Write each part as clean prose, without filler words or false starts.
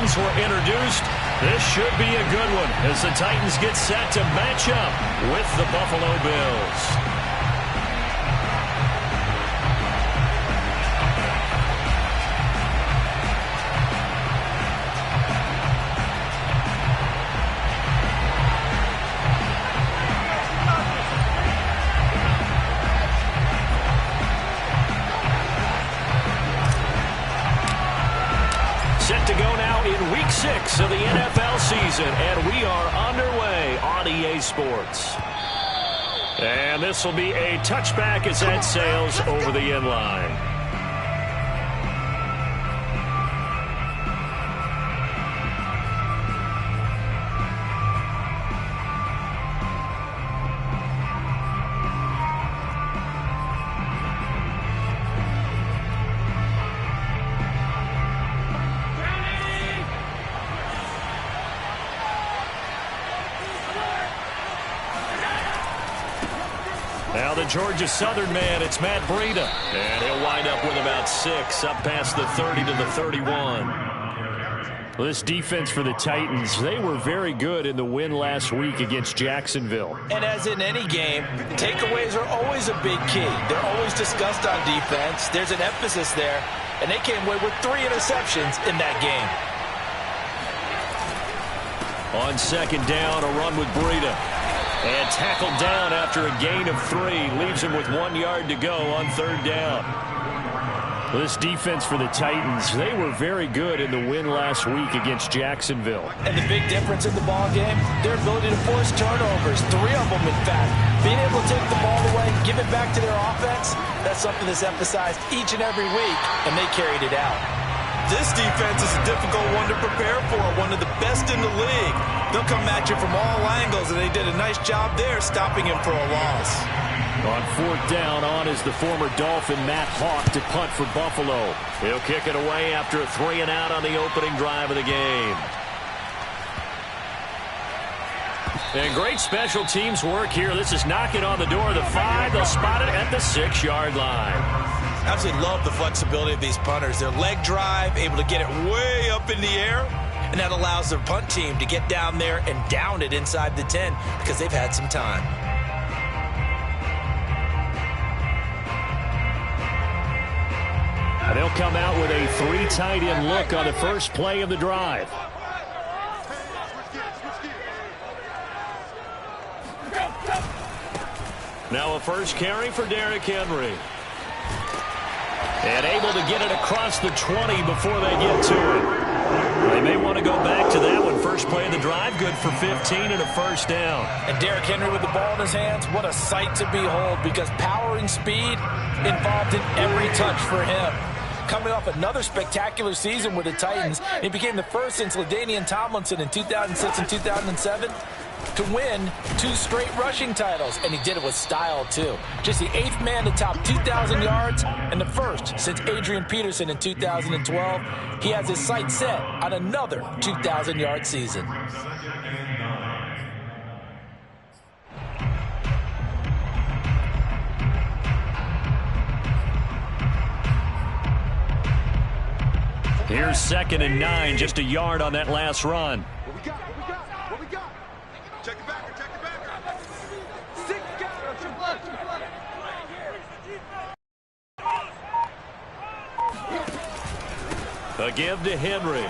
Titans were introduced. This should be a good one as the Titans get set to match up with the Buffalo Bills. Set to go now in Week 6 of the NFL season, and we are underway on EA Sports. And this will be a touchback as that sails over the end line. Now the Georgia Southern man, it's Matt Breida. And he'll wind up with about 6, up past the 30 to the 31. Well, this defense for the Titans, they were very good in the win last week against Jacksonville. And as in any game, takeaways are always a big key. They're always discussed on defense. There's an emphasis there. And they came away with 3 interceptions in that game. On second down, a run with Breida. And tackled down after a gain of 3. Leaves him with 1 yard to go on third down. This defense for the Titans, they were very good in the win last week against Jacksonville. And the big difference in the ball game, their ability to force turnovers. 3 of them, in fact. Being able to take the ball away, give it back to their offense, that's something that's emphasized each and every week, and they carried it out. This defense is a difficult one to prepare for, one of the best in the league. They'll come at you from all angles, and they did a nice job there stopping him for a loss. On fourth down, on is the former Dolphin Matt Hawk to punt for Buffalo. He'll kick it away after a 3-and-out on the opening drive of the game. And great special teams work here. This is knocking on the door of the 5. They'll spot it at the 6-yard line. Absolutely love the flexibility of these punters. Their leg drive, able to get it way up in the air, and that allows their punt team to get down there and down it inside the 10 because they've had some time. And they'll come out with a 3 tight end look on the first play of the drive. Now a first carry for Derrick Henry. And able to get it across the 20 before they get to it. They may want to go back to that one. First play of the drive, good for 15 and a first down. And Derrick Henry with the ball in his hands, what a sight to behold, because power and speed involved in every touch for him. Coming off another spectacular season with the Titans, he became the first since LaDainian Tomlinson in 2006 and 2007 to win 2 straight rushing titles, and he did it with style too. Just the 8th man to top 2,000 yards and the first since Adrian Peterson in 2012. He has his sights set on another 2,000-yard season. Here's 2nd and 9, just a yard on that last run. What we got? Check it back. A give to Henry.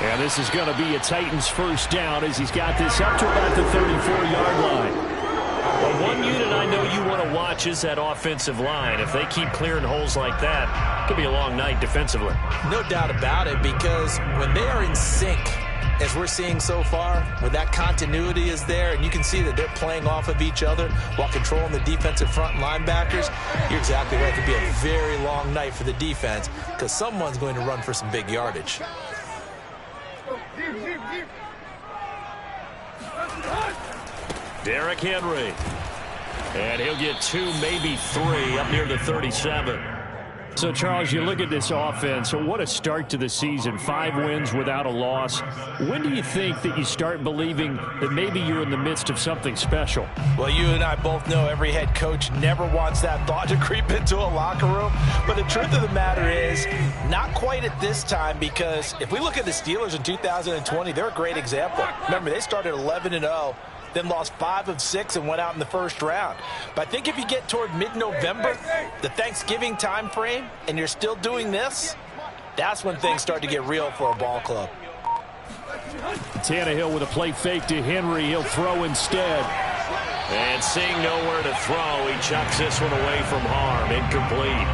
And this is going to be a Titans first down as he's got this up to about the 34-yard line. Well, one unit I know you want to watch is that offensive line. If they keep clearing holes like that, it could be a long night defensively. No doubt about it, because when they are in sync, as we're seeing so far, where that continuity is there, and you can see that they're playing off of each other while controlling the defensive front linebackers, you're exactly right. It could be a very long night for the defense because someone's going to run for some big yardage. Derrick Henry. And he'll get 2, maybe 3, up near the 37. So, Charles, you look at this offense, so what a start to the season. 5 wins without a loss. When do you think that you start believing that maybe you're in the midst of something special? Well, you and I both know every head coach never wants that thought to creep into a locker room. But the truth of the matter is, not quite at this time, because if we look at the Steelers in 2020, they're a great example. Remember, they started 11-0. Then lost 5 of 6 and went out in the first round. But I think if you get toward mid-November, the Thanksgiving time frame, and you're still doing this, that's when things start to get real for a ball club. Tannehill with a play fake to Henry. He'll throw instead. And seeing nowhere to throw, he chucks this one away from harm. Incomplete.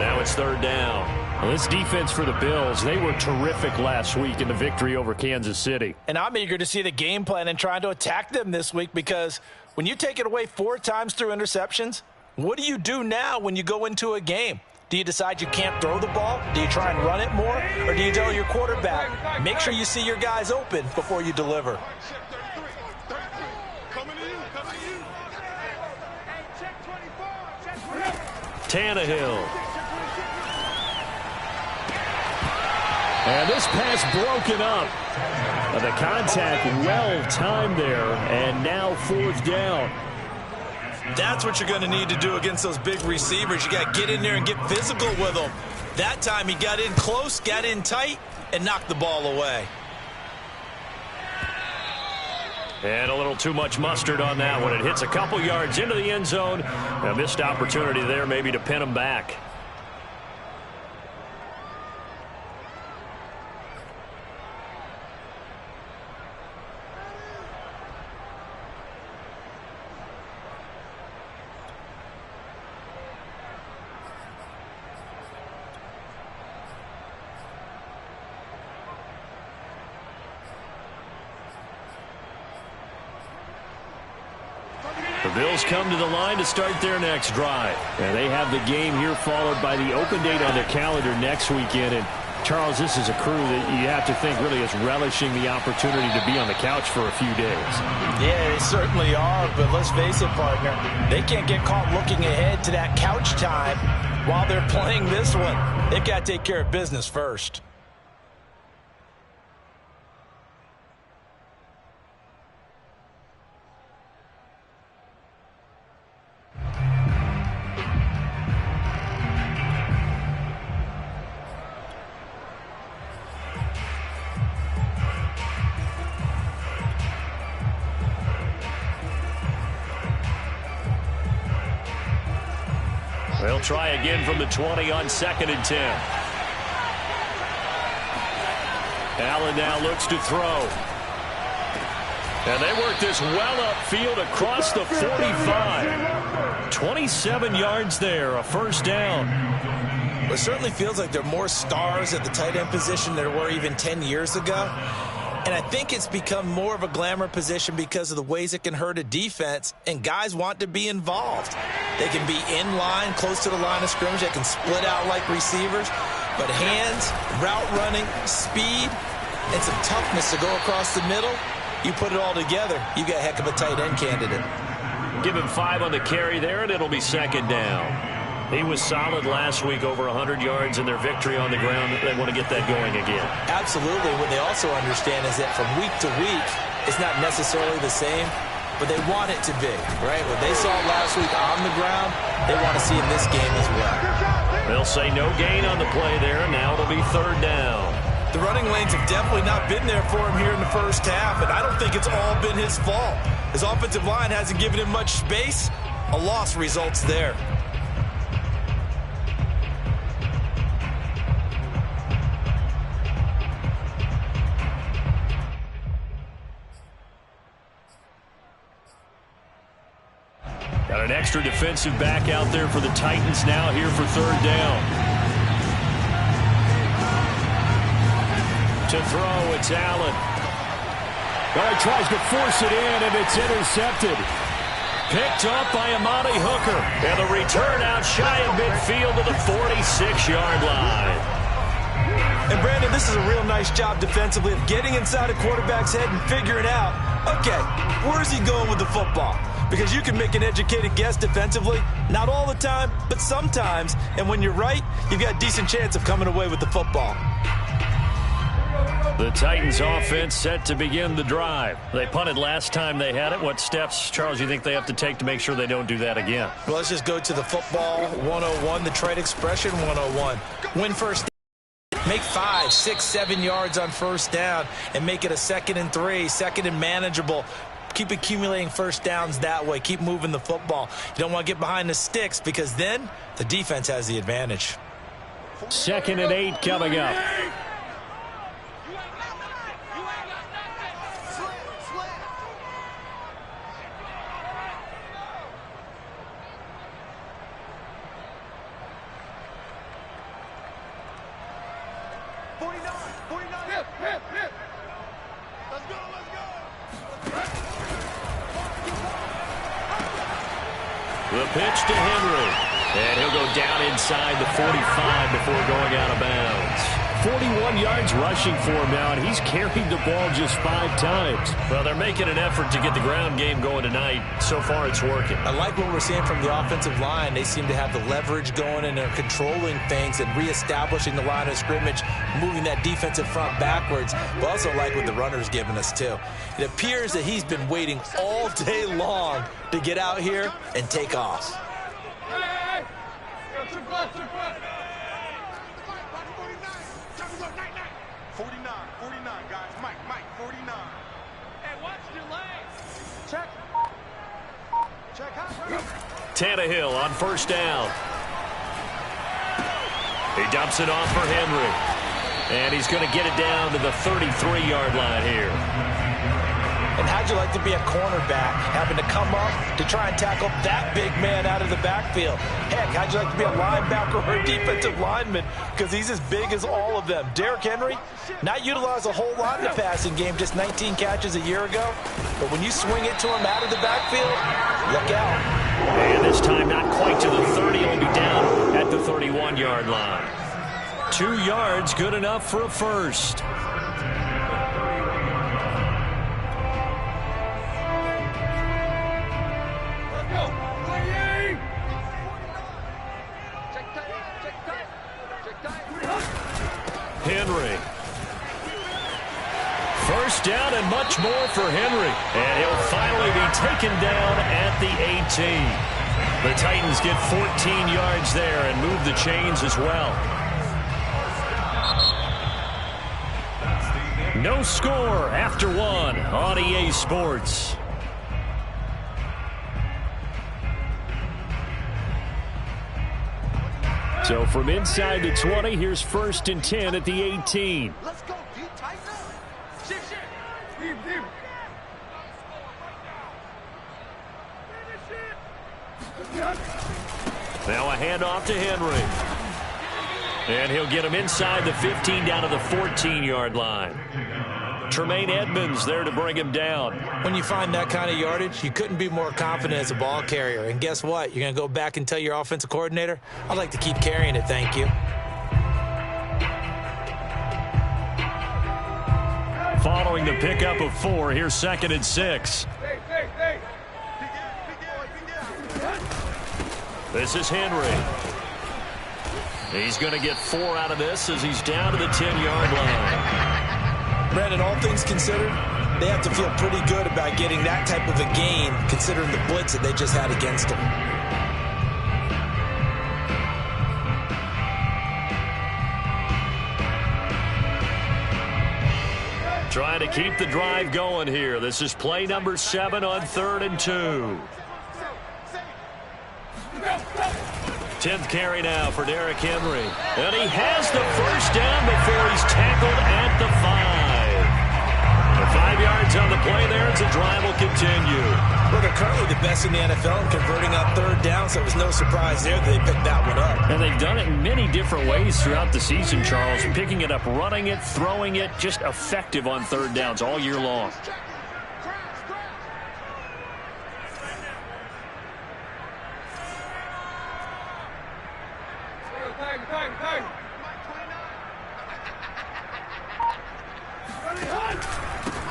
Now it's 3rd down. Well, this defense for the Bills, they were terrific last week in the victory over Kansas City. And I'm eager to see the game plan and trying to attack them this week, because when you take it away 4 times through interceptions, what do you do now when you go into a game? Do you decide you can't throw the ball? Do you try and run it more? Or do you tell your quarterback, make sure you see your guys open before you deliver? Tannehill. And this pass broken up. The contact well timed there, and now 4th down. That's what you're going to need to do against those big receivers. You got to get in there and get physical with them. That time he got in close, got in tight, and knocked the ball away. And a little too much mustard on that one. It hits a couple yards into the end zone. A missed opportunity there maybe to pin him back. The Bills come to the line to start their next drive. And they have the game here followed by the open date on their calendar next weekend. And, Charles, this is a crew that you have to think really is relishing the opportunity to be on the couch for a few days. Yeah, they certainly are, but let's face it, partner, they can't get caught looking ahead to that couch time while they're playing this one. They've got to take care of business first. They'll try again from the 20 on 2nd and 10. Allen now looks to throw. And they work this well upfield across the 45. 27 yards there, a 1st down. Well, it certainly feels like there are more stars at the tight end position than there were even 10 years ago. And I think it's become more of a glamour position because of the ways it can hurt a defense, and guys want to be involved. They can be in line, close to the line of scrimmage. They can split out like receivers. But hands, route running, speed, and some toughness to go across the middle, you put it all together, you got a heck of a tight end candidate. Give him 5 on the carry there, and it'll be 2nd down. He was solid last week, over 100 yards in their victory on the ground. They want to get that going again. Absolutely. What they also understand is that from week to week, it's not necessarily the same, but they want it to be, right? What they saw last week on the ground, they want to see in this game as well. They'll say no gain on the play there, and now it'll be 3rd down. The running lanes have definitely not been there for him here in the first half, and I don't think it's all been his fault. His offensive line hasn't given him much space. A loss results there. Got an extra defensive back out there for the Titans now here for 3rd down. To throw, it's Allen. Oh, he tries to force it in, and it's intercepted. Picked up by Amani Hooker. And the return out shy of midfield to the 46-yard line. And, Brandon, this is a real nice job defensively of getting inside a quarterback's head and figuring out, okay, where's he going with the football? Because you can make an educated guess defensively, not all the time, but sometimes. And when you're right, you've got a decent chance of coming away with the football. The Titans offense set to begin the drive. They punted last time they had it. What steps, Charles, you think they have to take to make sure they don't do that again? Well, let's just go to the football 101, the trade expression 101. Win first down. Make 5, 6, 7 yards on first down and make it a 2nd and 3, 2nd and manageable. Keep accumulating first downs that way. Keep moving the football. You don't want to get behind the sticks because then the defense has the advantage. 2nd and 8 coming up. The pitch to Henry. And he'll go down inside the 45 before going out of bounds. 41 yards rushing for him now, and he's carried the ball just 5 times. Well, they're making an effort to get the ground game going tonight. So far, it's working. I like what we're seeing from the offensive line. They seem to have the leverage going, and they're controlling things and reestablishing the line of scrimmage, moving that defensive front backwards. But also like what the runner's giving us, too. It appears that he's been waiting all day long to get out here and take off. 49, guys. Mike, 49. Hey, watch your legs. Check. Tannehill on first down. He dumps it off for Henry. And he's going to get it down to the 33-yard line here. And how'd you like to be a cornerback, having to come up to try and tackle that big man out of the backfield? Heck, how'd you like to be a linebacker or a defensive lineman? Because he's as big as all of them. Derrick Henry, not utilized a whole lot in the passing game, just 19 catches a year ago. But when you swing it to him out of the backfield, look out. And this time not quite to the 30. He'll be down at the 31-yard line. 2 yards, good enough for a first. Henry. First down and much more for Henry. And he'll finally be taken down at the 18. The Titans get 14 yards there and move the chains as well. No score after 1 on EA Sports. So from inside the 20, here's 1st and 10 at the 18. Let's go, D. Tighten up. Shit. Deep. Now a handoff to Henry. And he'll get him inside the 15 down to the 14-yard line. Tremaine Edmonds there to bring him down. When you find that kind of yardage, you couldn't be more confident as a ball carrier. And guess what? You're going to go back and tell your offensive coordinator, I'd like to keep carrying it, thank you. Following the pickup of 4, here's 2nd and 6. This is Henry. He's going to get 4 out of this as he's down to the 10-yard line. Brandon, all things considered, they have to feel pretty good about getting that type of a gain considering the blitz that they just had against them. Trying to keep the drive going here. This is play number 7 on 3rd and 2. 10th carry now for Derrick Henry. And he has the first down before he's tackled at the 5. 5 yards on the play there as the drive will continue. Well, they're currently the best in the NFL in converting on 3rd down, so it was no surprise there that they picked that one up. And they've done it in many different ways throughout the season, Charles. Picking it up, running it, throwing it, just effective on 3rd downs all year long.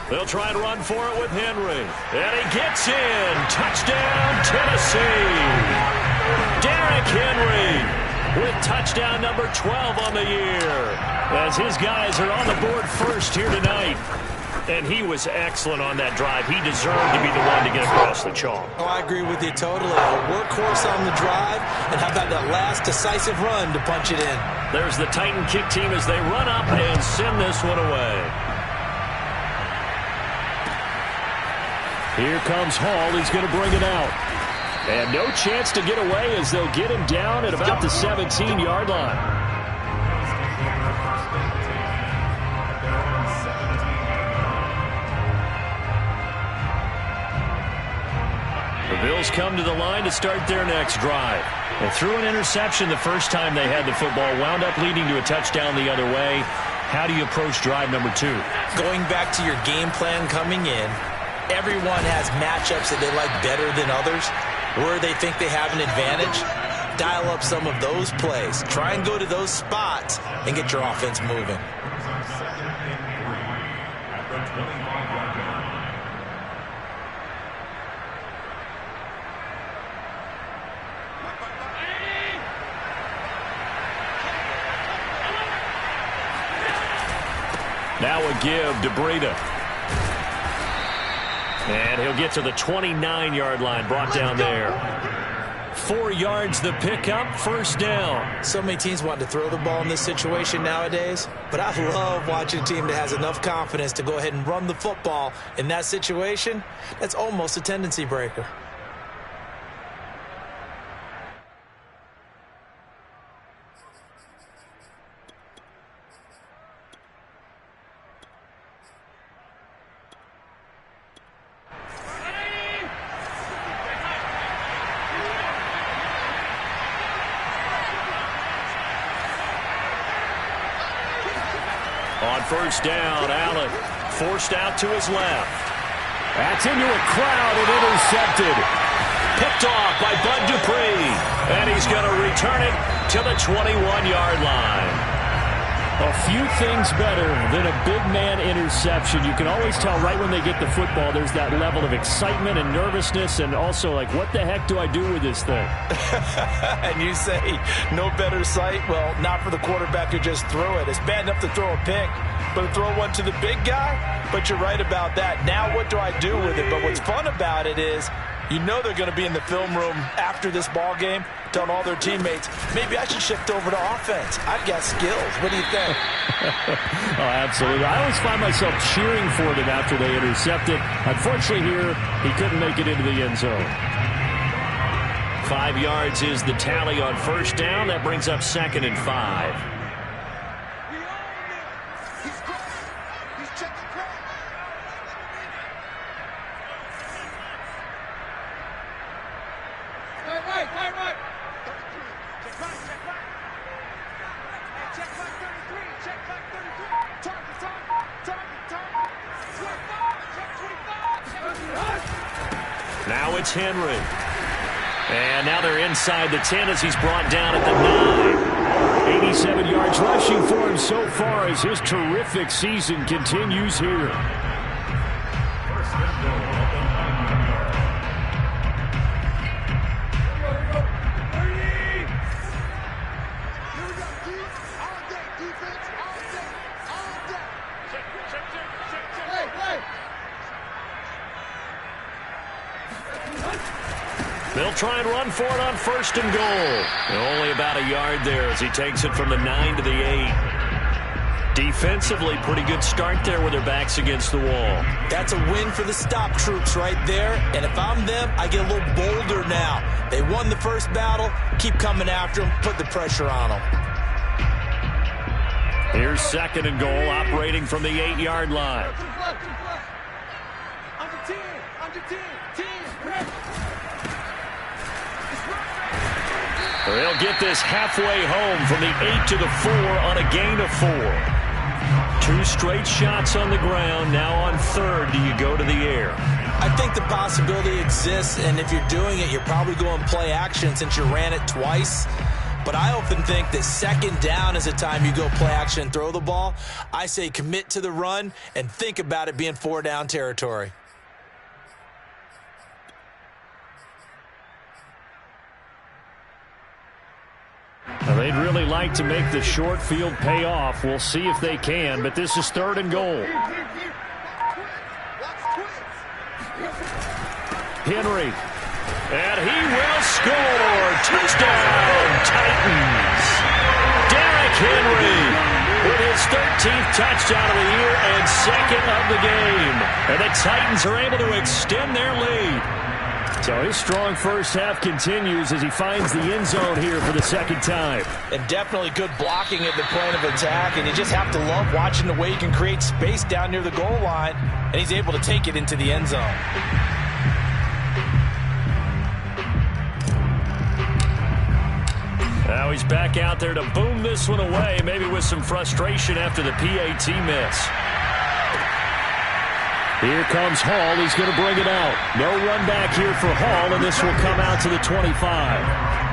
They'll try and run for it with Henry. And he gets in. Touchdown, Tennessee. Derrick Henry with touchdown number 12 on the year. As his guys are on the board first here tonight. And he was excellent on that drive. He deserved to be the one to get across the chalk. Oh, I agree with you totally. A workhorse on the drive, and how about that last decisive run to punch it in? There's the Titan kick team as they run up and send this one away. Here comes Hall. He's going to bring it out. And no chance to get away as they'll get him down at about the 17-yard line. The Bills come to the line to start their next drive. They threw an interception the first time they had the football, wound up leading to a touchdown the other way. How do you approach drive number 2? Going back to your game plan coming in, everyone has matchups that they like better than others. Where they think they have an advantage, dial up some of those plays. Try and go to those spots and get your offense moving. Now a give to Breida. And he'll get to the 29-yard line, brought down there. 4 yards the pickup, first down. So many teams want to throw the ball in this situation nowadays, but I love watching a team that has enough confidence to go ahead and run the football in that situation. That's almost a tendency breaker. On first down, Allen forced out to his left. That's into a crowd and intercepted. Picked off by Bud Dupree. And he's going to return it to the 21-yard line. A few things better than a big man interception. You can always tell right when they get the football, there's that level of excitement and nervousness, and also like, what the heck do I do with this thing? And you say, no better sight? Well, not for the quarterback who just threw it. It's bad enough to throw a pick, but to throw one to the big guy? But you're right about that. Now what do I do with it? But what's fun about it is, you know they're going to be in the film room after this ball game, telling all their teammates, maybe I should shift over to offense. I've got skills. What do you think? Oh, absolutely. I always find myself cheering for them after they intercept it. Unfortunately here, he couldn't make it into the end zone. 5 yards is the tally on first down. That brings up 2nd and 5. Now it's Henry. And now they're inside the 10 as he's brought down at the 9. 87 yards rushing for him so far as his terrific season continues here. They'll try and run for it on 1st and goal. Only about a yard there as he takes it from the 9 to the 8. Defensively, pretty good start there with their backs against the wall. That's a win for the stop troops right there. And if I'm them, I get a little bolder now. They won the first battle. Keep coming after them. Put the pressure on them. Here's 2nd and goal, operating from the 8-yard line. They'll get this halfway home from the 8 to the 4 on a gain of 4. 2 straight shots on the ground. Now on 3rd, do you go to the air? I think the possibility exists, and if you're doing it, you're probably going play action since you ran it twice. But I often think that second down is a time you go play action and throw the ball. I say commit to the run and think about it being 4-down territory. Well, they'd really like to make the short field pay off. We'll see if they can, but this is 3rd and goal. Henry. And he will score. Touchdown, Titans. Derrick Henry with his 13th touchdown of the year and 2nd of the game. And the Titans are able to extend their lead. So his strong first half continues as he finds the end zone here for the 2nd time. And definitely good blocking at the point of attack, and you just have to love watching the way he can create space down near the goal line, and he's able to take it into the end zone. Now he's back out there to boom this one away, maybe with some frustration after the PAT miss. Here comes Hall. He's going to bring it out. No run back here for Hall, and this will come out to the 25.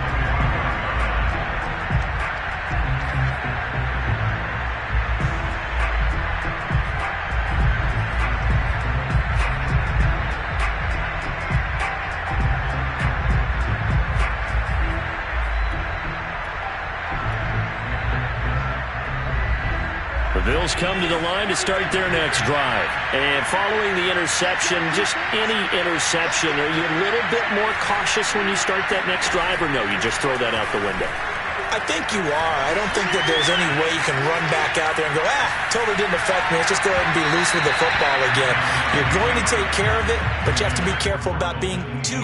Bills come to the line to start their next drive. And following the interception, just any interception, are you a little bit more cautious when you start that next drive, or no, you just throw that out the window? I think you are. I don't think that there's any way you can run back out there and go, totally didn't affect me. Let's just go ahead and be loose with the football again. You're going to take care of it, but you have to be careful about being too